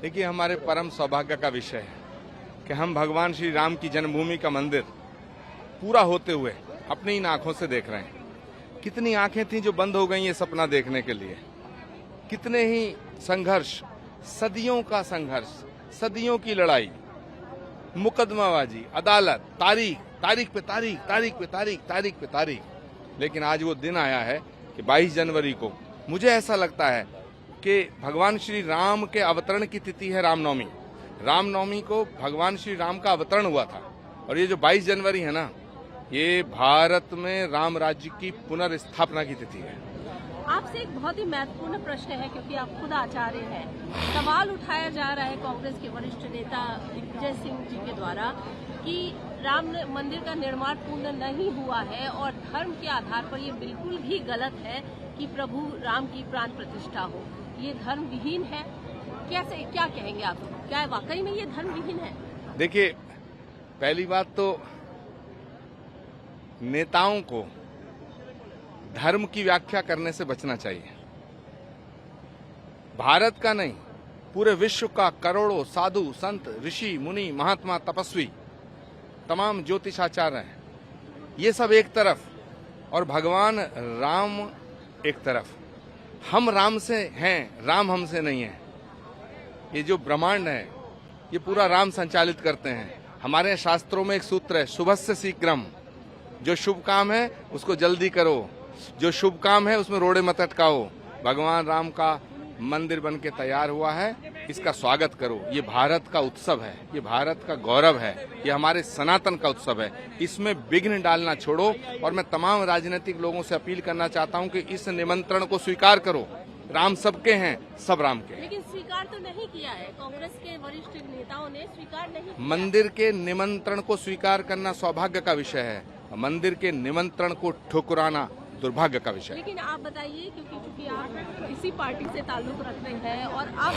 देखिए, हमारे परम सौभाग्य का विषय है कि हम भगवान श्री राम की जन्मभूमि का मंदिर पूरा होते हुए अपनी इन आंखों से देख रहे हैं। कितनी आंखें थीं जो बंद हो गई ये सपना देखने के लिए। कितने ही संघर्ष, सदियों का संघर्ष, सदियों की लड़ाई, मुकदमाबाजी, अदालत, तारीख पे तारीख, तारीख पे तारीख, तारीख पे तारीख। लेकिन आज वो दिन आया है कि 22 जनवरी को मुझे ऐसा लगता है कि भगवान श्री राम के अवतरण की तिथि है रामनवमी। रामनवमी को भगवान श्री राम का अवतरण हुआ था और ये जो 22 जनवरी है ना, ये भारत में राम राज्य की पुनर्स्थापना की तिथि है। आपसे एक बहुत ही महत्वपूर्ण प्रश्न है, क्योंकि आप खुद आचार्य हैं। सवाल उठाया जा रहा है कांग्रेस के वरिष्ठ नेता दिग्विजय सिंह जी के द्वारा कि राम मंदिर का निर्माण पूर्ण नहीं हुआ है और धर्म के आधार पर ये बिल्कुल भी गलत है कि प्रभु राम की प्राण प्रतिष्ठा हो। ये धर्म विहीन है। कैसे, क्या कहेंगे आप? क्या वाकई में ये धर्म विहीन है? देखिए, पहली बात तो नेताओं को धर्म की व्याख्या करने से बचना चाहिए। भारत का नहीं, पूरे विश्व का करोड़ों साधु, संत, ऋषि, मुनि, महात्मा, तपस्वी, तमाम ज्योतिषाचार्य हैं, ये सब एक तरफ और भगवान राम एक तरफ। हम राम से हैं, राम हमसे नहीं है। ये जो ब्रह्मांड है ये पूरा राम संचालित करते हैं। हमारे शास्त्रों में एक सूत्र है, शुभस्य शीघ्रम। जो शुभ काम है उसको जल्दी करो, जो शुभ काम है उसमें रोड़े मत अटकाओ। भगवान राम का मंदिर बन के तैयार हुआ है, इसका स्वागत करो। ये भारत का उत्सव है, ये भारत का गौरव है, ये हमारे सनातन का उत्सव है। इसमें विघ्न डालना छोड़ो और मैं तमाम राजनीतिक लोगों से अपील करना चाहता हूं कि इस निमंत्रण को स्वीकार करो। राम सबके हैं, सब राम के हैं। लेकिन स्वीकार तो नहीं किया है, कांग्रेस के वरिष्ठ नेताओं ने स्वीकार नहीं किया। मंदिर के निमंत्रण को स्वीकार करना सौभाग्य का विषय है, मंदिर के निमंत्रण को ठुकराना दुर्भाग्य का विषय। लेकिन आप बताइए, क्योंकि आप इसी पार्टी से ताल्लुक रखते हैं और अब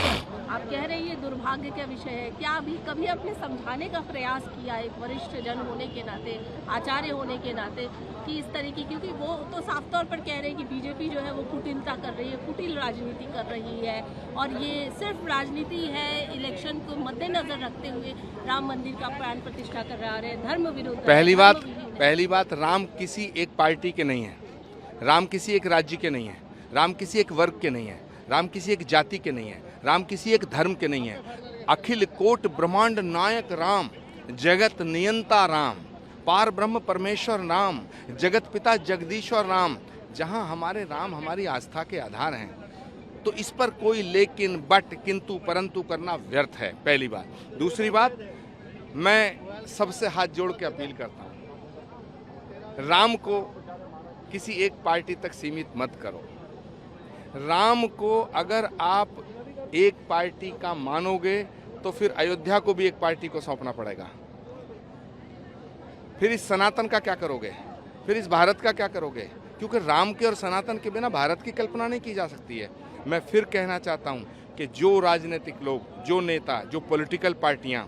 आप कह रहे हैं ये दुर्भाग्य का विषय है, क्या अभी कभी आपने समझाने का प्रयास किया एक वरिष्ठ जन होने के नाते, आचार्य होने के नाते, कि इस तरीके, क्योंकि वो तो साफ तौर पर कह रहे हैं कि बीजेपी जो है वो कुटिलता कर रही है, कुटिल राजनीति कर रही है और ये सिर्फ राजनीति है, इलेक्शन को मद्देनजर रखते हुए राम मंदिर का प्राण प्रतिष्ठा कर रहे हैं, धर्म विरुद्ध। पहली बात, राम किसी एक पार्टी के नहीं है, राम किसी एक राज्य के नहीं है, राम किसी एक वर्ग के नहीं है, राम किसी एक जाति के नहीं है, राम किसी एक धर्म के नहीं है। अखिल कोट ब्रह्मांड नायक राम, जगत नियंता राम, पार ब्रह्म परमेश्वर राम, जगत पिता जगदीश्वर राम। जहां हमारे राम हमारी आस्था के आधार हैं, तो इस पर कोई लेकिन, बट, किंतु, परंतु करना व्यर्थ है, पहली बात। दूसरी बात, मैं सबसे हाथ जोड़ के अपील करता हूं, राम को किसी एक पार्टी तक सीमित मत करो। राम को अगर आप एक पार्टी का मानोगे तो फिर अयोध्या को भी एक पार्टी को सौंपना पड़ेगा। फिर इस सनातन का क्या करोगे? फिर इस भारत का क्या करोगे? क्योंकि राम के और सनातन के बिना भारत की कल्पना नहीं की जा सकती है। मैं फिर कहना चाहता हूं कि जो राजनीतिक लोग, जो नेता, जो पॉलिटिकल पार्टियां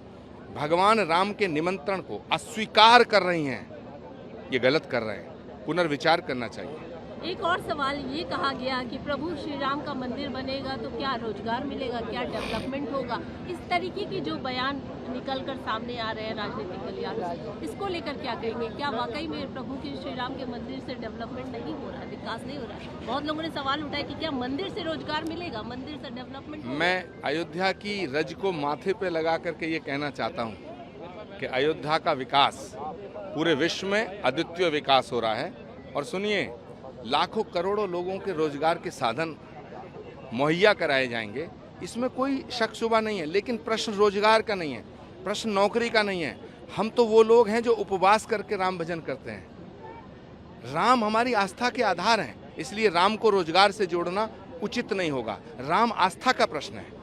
भगवान राम के निमंत्रण को अस्वीकार कर रही हैं, ये गलत कर रहे हैं, पुनर्विचार करना चाहिए। एक और सवाल ये कहा गया कि प्रभु श्री राम का मंदिर बनेगा तो क्या रोजगार मिलेगा, क्या डेवलपमेंट होगा? इस तरीके के जो बयान निकलकर सामने आ रहे हैं राजनीतिक गलियारों से, इसको लेकर क्या कहेंगे? क्या वाकई में प्रभु के श्री राम के मंदिर से डेवलपमेंट नहीं हो रहा है, विकास नहीं हो रहा है? बहुत लोगों ने सवाल उठाया कि क्या मंदिर से रोजगार मिलेगा, मंदिर से डेवलपमेंट होगा? मैं अयोध्या की रज को माथे पे लगा करके ये कहना चाहता हूँ कि अयोध्या का विकास पूरे विश्व में अद्वितीय विकास हो रहा है। और सुनिए, लाखों करोड़ों लोगों के रोजगार के साधन मुहैया कराए जाएंगे, इसमें कोई शक शुबा नहीं है। लेकिन प्रश्न रोजगार का नहीं है, प्रश्न नौकरी का नहीं है। हम तो वो लोग हैं जो उपवास करके राम भजन करते हैं। राम हमारी आस्था के आधार हैं, इसलिए राम को रोजगार से जोड़ना उचित नहीं होगा। राम आस्था का प्रश्न है।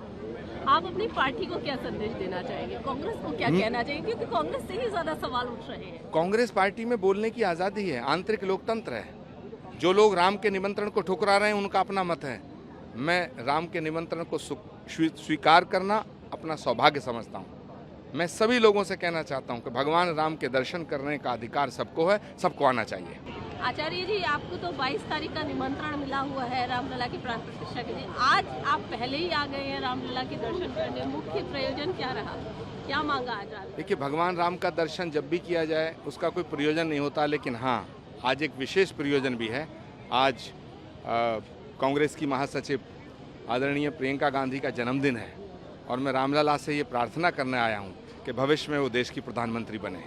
आप अपनी पार्टी को क्या संदेश देना चाहेंगे? कांग्रेस को क्या कहना चाहिए? क्योंकि कांग्रेस से ही ज्यादा सवाल उठ रहे हैं। कांग्रेस पार्टी में बोलने की आजादी है, आंतरिक लोकतंत्र है। जो लोग राम के निमंत्रण को ठुकरा रहे हैं उनका अपना मत है। मैं राम के निमंत्रण को स्वीकार करना अपना सौभाग्य समझता हूं। मैं सभी लोगों से कहना चाहता हूं कि भगवान राम के दर्शन करने का अधिकार सबको है, सबको आना चाहिए। आचार्य जी, आपको तो 22 तारीख का निमंत्रण मिला हुआ है रामलला की प्राण प्रतिष्ठा के लिए। आज आप पहले ही आ गए हैं रामलला के दर्शन करने, मुख्य प्रयोजन क्या रहा, क्या मांगा आज रात? देखिए, भगवान राम का दर्शन जब भी किया जाए उसका कोई प्रयोजन नहीं होता, लेकिन हाँ, आज एक विशेष प्रयोजन भी है। आज कांग्रेस की महासचिव आदरणीय प्रियंका गांधी का जन्मदिन है और मैं रामलला से ये प्रार्थना करने आया हूँ कि भविष्य में वो देश की प्रधानमंत्री बने।